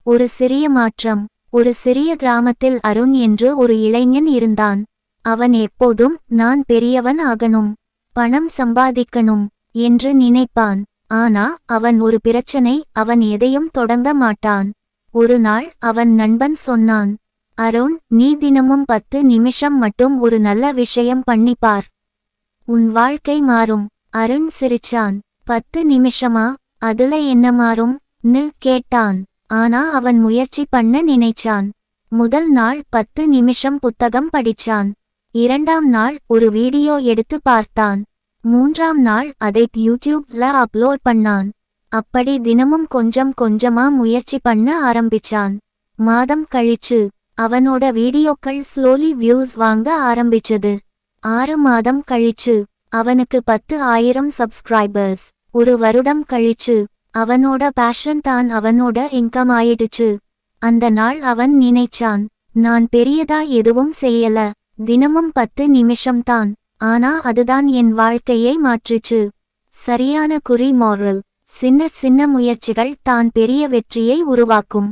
ஒரு சிறிய மாற்றம். ஒரு சிறிய கிராமத்தில் அருண் என்று ஒரு இளைஞன் இருந்தான். அவன் எப்போதும் நான் பெரியவன் ஆகணும், பணம் சம்பாதிக்கணும் என்று நினைப்பான். ஆனா அவன் ஒரு பிரச்சனை, அவன் எதையும் தொடங்க மாட்டான். ஒரு நாள் அவன் நண்பன் சொன்னான், அருண், நீ தினமும் 10 நிமிஷம் மட்டும் ஒரு நல்ல விஷயம் பண்ணிப்பார், உன் வாழ்க்கை மாறும். அருண் சிரிச்சான். 10 நிமிஷமா? அதுல என்ன மாறும் ன்னு கேட்டான். ஆனா அவன் முயற்சி பண்ண நினைச்சான். முதல் நாள் 10 நிமிஷம் புத்தகம் படிச்சான். 2ஆம் நாள் ஒரு வீடியோ எடுத்து பார்த்தான். 3ஆம் நாள் அதை யூடியூப்ல அப்லோட் பண்ணான். அப்படி தினமும் கொஞ்சம் கொஞ்சமா முயற்சி பண்ண ஆரம்பிச்சான். மாதம் கழிச்சு அவனோட வீடியோக்கள் ஸ்லோலி வியூஸ் வாங்க ஆரம்பிச்சது. 6 மாதம் கழிச்சு அவனுக்கு 10,000 சப்ஸ்கிரைபர்ஸ். ஒரு வருடம் கழிச்சு அவனோட பேஷன் தான் அவனோட இன்கம் ஆயிடுச்சு. அந்த நாள் அவன் நினைச்சான், நான் பெரியதா எதுவும் செய்யல, தினமும் 10 நிமிஷம்தான், ஆனா அதுதான் என் வாழ்க்கையை மாற்றுச்சு. சரியான குறி. மோரல்: சின்ன சின்ன முயற்சிகள் தான் பெரிய வெற்றியை உருவாக்கும்.